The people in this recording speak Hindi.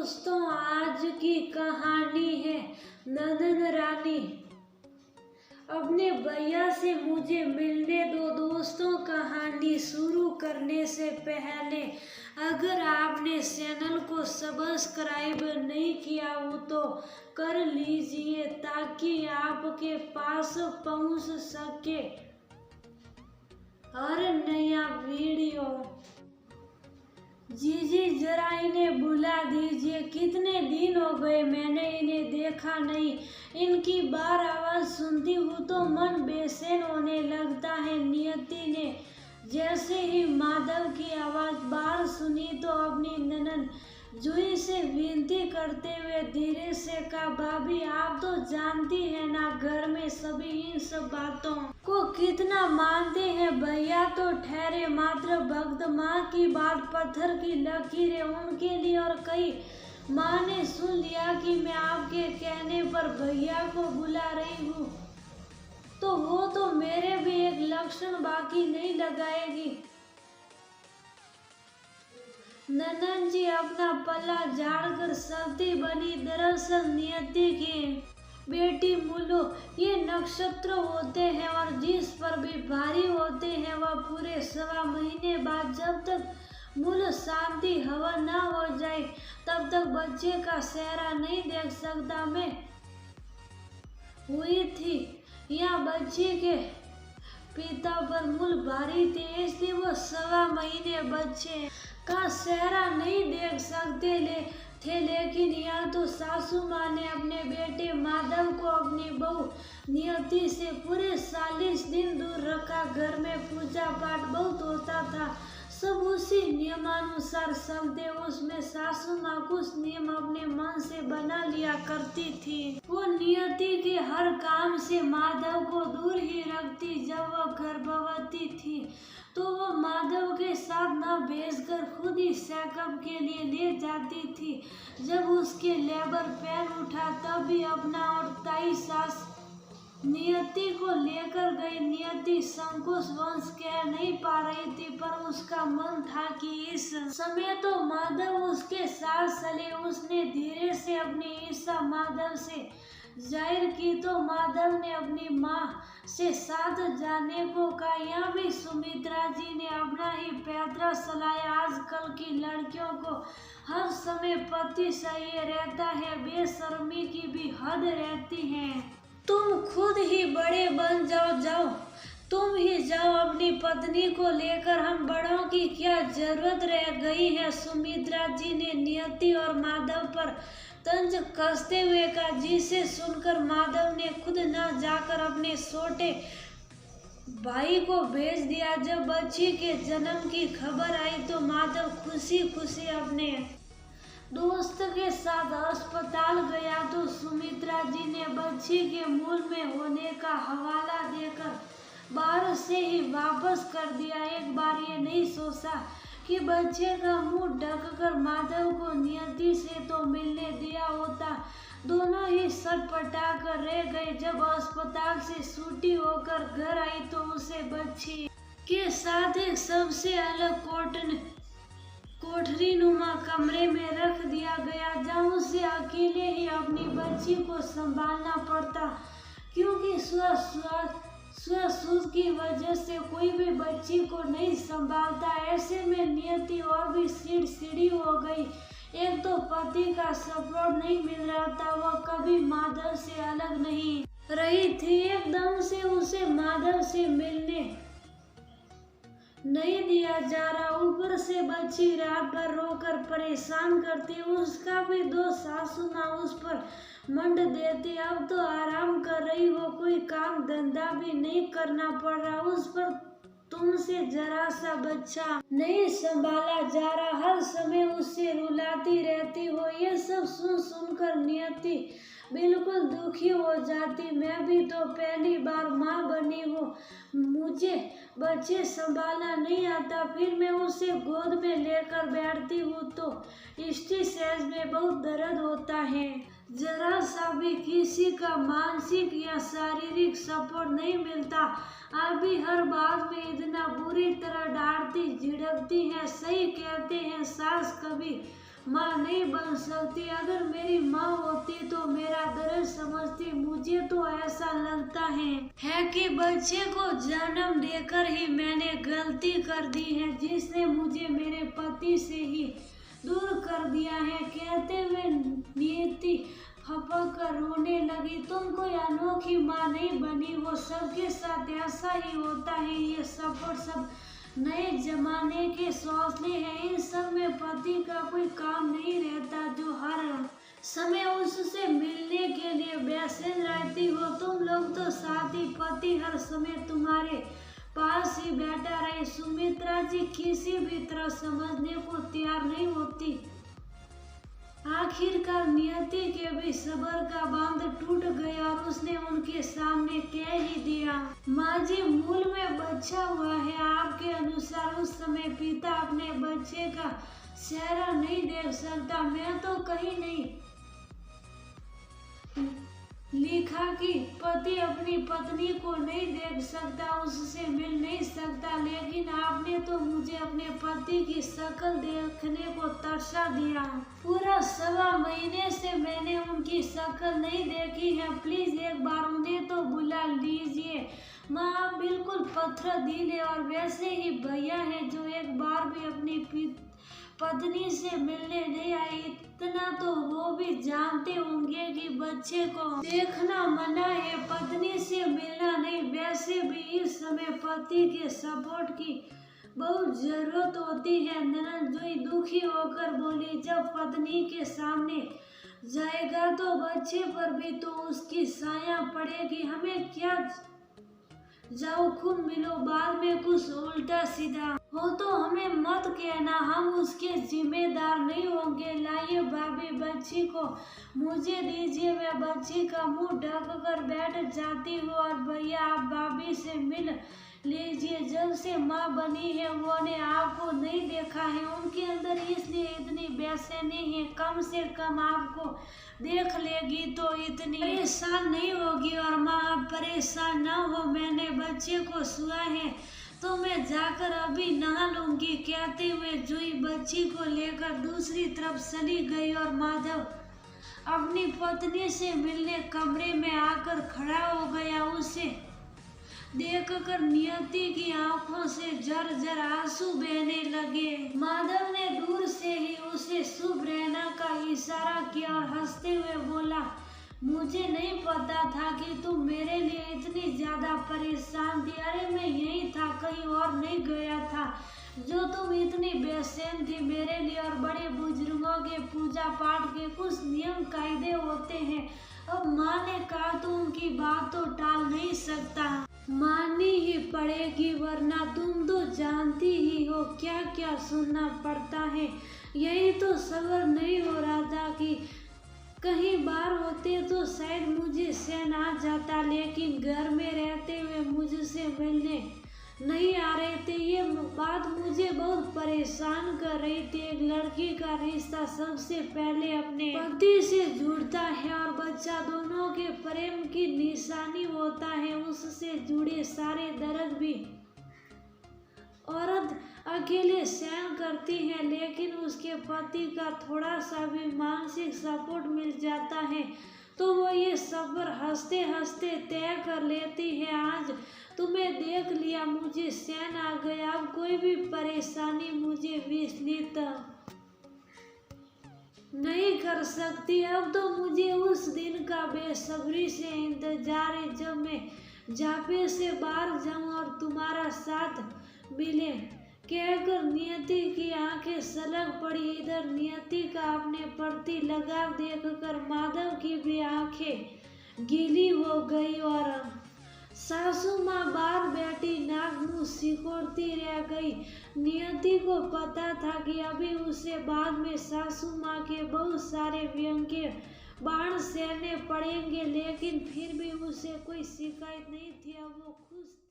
दोस्तों, आज की कहानी है नंदन रानी। अपने भैया से मुझे मिलने दो। दोस्तों, कहानी शुरू करने से पहले अगर आपने चैनल को सब्सक्राइब नहीं किया हो तो कर लीजिए ताकि आपके पास पहुंच सके हर नया वीडियो। जीजी, जरा इन्हें बुला दीजिए। कितने दिन हो गए मैंने इन्हें देखा नहीं। इनकी बार आवाज सुनती हूँ तो मन बेचैन होने लगता है। नियति ने जैसे ही माधव की आवाज बाहर सुनी तो अपनी ननद जूही से विनती करते हुए धीरे से कहा, भाभी आप तो जानती है ना घर में सभी इन सब बातों को कितना मानते हैं। भैया तो ठहरे मात्र भक्त, माँ की बात पत्थर की लकीर है उनके लिए। और कई माँ ने सुन लिया कि मैं आपके कहने पर भैया को बुला रही हूँ तो वो तो मेरे भी एक लक्षण बाकी नहीं लगाएगी। ननद जी अपना पल्ला झाड़कर सब्ती बनी। दरअसल नियति की बेटी मुल्लू ये नक्षत्र होते हैं और जिस पर भी भारी होते हैं वह पूरे 1.25 महीने बाद जब तक मूल शांति हवा ना हो जाए तब तक बच्चे का चेहरा नहीं देख सकता। मैं हुई थी या बच्चे के पिता पर मूल भारी थे इसलिए वो 1.25 महीने बच्चे का चेहरा नहीं देख सकते थे। लेकिन यह तो सासू माँ ने अपने बेटे माधव को अपनी बहू नियति से पूरे 40 दिन दूर रखा। घर में पूजा पाठ बहुत होता था, सब उसी नियमानुसार चलते। उसमें सासू माँ कुछ नियम अपने मन से बना लिया करती थी। वो नियति के हर काम से माधव को दूर ही रखती। जब वह गर्भवती थी तो वो माधव के साथ न भेजकर खुद ही चेकअप के लिए ले जाती थी। जब उसके लेबर पेन उठा तब भी अपना और ताई सास नियति को लेकर गई। नियति संकोच वंश कह नहीं पा रही थी पर उसका मन था कि इस समय तो माधव उसके साथ चले। उसने धीरे से अपनी इच्छा माधव से जाहिर की तो माधव ने अपनी माँ से साथ जाने को कहा। यहाँ भी सुमित्रा जी ने अपना ही पैतरा चलाया। आजकल की लड़कियों को हर समय पति चाहिए रहता है, बेशर्मी की भी हद रहती है। तुम खुद ही बड़े बन जाओ, तुम ही जाओ अपनी पत्नी को लेकर, हम बड़ों की क्या जरूरत रह गई है। सुमित्रा जी ने नियति और माधव पर तंज कसते हुए कहा, जिसे सुनकर माधव ने खुद न जाकर अपने छोटे भाई को भेज दिया। जब बच्ची के जन्म की खबर आई तो माधव खुशी खुशी अपने दोस्त के साथ अस्पताल गया तो सुमित्रा जी ने बच्ची के मूल में होने का हवाला देकर बाहर से ही वापस कर दिया। एक बार ये नहीं सोचा कि बच्चे का मुंह ढककर माधव को नियति से तो मिलने दिया होता। दोनों ही सटपटा कर रह गए। जब अस्पताल से छुट्टी होकर घर आई तो उसे बच्ची के साथ एक सबसे अलग कोठरी नुमा कमरे में रख दिया गया जहाँ उसे अकेले ही अपनी बच्ची को संभालना पड़ता, क्योंकि सुध की वजह से कोई भी बच्ची को नहीं संभालता। ऐसे में नियति और भी चिड़चिड़ी हो गई। एक तो पति का सपोर्ट नहीं मिल रहा था, वह कभी माधव से अलग नहीं रही थी। एकदम से उसे माधव से मिलने नहीं दिया जा रहा, ऊपर से बच्ची रात भर रोकर परेशान करती। उसका भी दो सासू माँ उस पर मंड देती। अब तो आराम कर रही हो, कोई काम धंधा भी नहीं करना पड़ रहा उस पर, तुमसे जरा सा बच्चा नहीं संभाला जा रहा, हर समय उससे रुलाती रहती हो। ये सब सुन सुनकर नियति बिल्कुल दुखी हो जाती। मैं भी तो पहली बार माँ बनी हूँ, मुझे बच्चे संभालना नहीं आता, फिर मैं उसे गोद में लेकर बैठती हूँ तो स्टेज में बहुत दर्द होता है। जरा सा भी किसी का मानसिक या शारीरिक सपोर्ट नहीं मिलता। आप भी हर बात में इतना बुरी तरह डांटती झिड़कती हैं। सही कहते हैं सास कभी माँ नहीं बन सकती। अगर मेरी माँ होती तो मेरा दर्द समझती। मुझे तो ऐसा लगता है कि बच्चे को जन्म देकर ही मैंने गलती कर दी है, जिसने मुझे मेरे पति से ही दूर कर दिया है। कहते हुए नियति फपक कर रोने लगी। तुम कोई अनोखी माँ नहीं बनी, वो सबके साथ ऐसा ही होता है। ये सब नए जमाने के हौसले हैं। इन सब में पति का कोई काम नहीं रहता, जो हर समय उससे मिलने के लिए बेचैन रहती हो। तुम लोग तो साथी, पति हर समय तुम्हारे पास ही बैठा रहे। सुमित्रा जी किसी भी तरह समझने को तैयार नहीं होती। आखिरकार नियति के भी सब्र का बांध टूट गया और उसने उनके सामने कह ही दिया, माँ जी, मूल में बच्चा हुआ है। आपके अनुसार उस समय पिता अपने बच्चे का चेहरा नहीं देख सकता। मैं तो कहीं नहीं लिखा कि पति अपनी पत्नी को नहीं देख सकता, उससे मिल नहीं सकता, लेकिन आपने तो मुझे अपने पति की शक्ल देखने को तरसा दिया। पूरा 1.25 महीने से मैंने उनकी शक्ल नहीं देखी है। प्लीज एक बार उन्हें तो बुला लीजिए। माँ, आप बिल्कुल पत्थर दिल है और वैसे ही भैया है जो एक बार भी अपनी पत्नी से मिलने नहीं आई। इतना तो वो भी जानते होंगे कि बच्चे को देखना मना है, पत्नी से मिलना नहीं। वैसे भी इस समय पति के सपोर्ट की बहुत जरूरत होती है। ननद जोई दुखी होकर बोली, जब पत्नी के सामने जाएगा तो बच्चे पर भी तो उसकी साया पड़ेगी। हमें क्या, जाओ खून मिलो, बाद में कुछ उल्टा सीधा हो तो हमें मत कहना, हम उसके जिम्मेदार नहीं होंगे। लाइए भाभी, बच्ची को मुझे दीजिए। मैं बच्ची का मुंह ढक कर बैठ जाती हूँ और भैया आप भाभी से मिल लीजिए। जब से माँ बनी है वो ने आपको नहीं देखा है, उनके अंदर इसलिए इतनी बेचैनी है। कम से कम आपको देख लेगी तो इतनी परेशान नहीं होगी। और माँ, आप परेशान ना हो, मैंने बच्चे को सुआ है तो मैं जाकर अभी नहा लूंगी। कहते हुए जुई बच्ची को लेकर दूसरी तरफ चली गई और माधव अपनी पत्नी से मिलने कमरे में आकर खड़ा हो गया। उसे देखकर नियति की आंखों से झरझर आंसू बहने लगे। माधव ने दूर से ही उसे शुभ रहना का इशारा किया और हंसते हुए बोला, मुझे नहीं पता था कि तुम मेरे लिए इतनी ज्यादा परेशान थी। अरे मैं यही था, कहीं और नहीं गया था जो तुम इतनी बेचैन थी मेरे लिए। और बड़े बुजुर्गों के पूजा पाठ के कुछ नियम कायदे होते हैं, अब माँ ने कहा तो उनकी बात तो टाल नहीं सकता, माननी ही पड़ेगी, वरना तुम तो जानती ही हो क्या क्या सुनना पड़ता है। यही तो सब्र नहीं हो रहा था कि कहीं बाहर होते तो शायद मुझे सहन आ जाता, लेकिन घर में रहते हुए मुझसे मिलने नहीं आ रहे थे। ये बात मुझे बहुत परेशान कर रही थी। एक लड़की का रिश्ता सबसे पहले अपने पति से जुड़ता है और बच्चा दोनों के प्रेम की निशानी होता है। उससे जुड़े सारे दर्द भी औरत अकेले सहन करती है, लेकिन उसके पति का थोड़ा सा भी मानसिक सपोर्ट मिल जाता है तो वो ये सब्र हंसते हंसते तय कर लेती है। आज तुम्हें देख लिया, मुझे सहन आ गया, अब कोई भी परेशानी मुझे विचलित नहीं कर सकती। अब तो मुझे उस दिन का बेसब्री से इंतजार है जब मैं जापे से बाहर जाऊं और तुम्हारा साथ मिले। कहकर नियति की आंखें सलग पड़ी। इधर नियति का अपने प्रति लगाव देखकर माधव की भी आंखें गीली हो गई और सासू माँ बाहर बैठी नाक मुंह सिकोड़ती रह गई। नियति को पता था कि अभी उसे बाद में सासू माँ के बहुत सारे व्यंग्य बाण सहने पड़ेंगे, लेकिन फिर भी उसे कोई शिकायत नहीं थी। अब वो खुश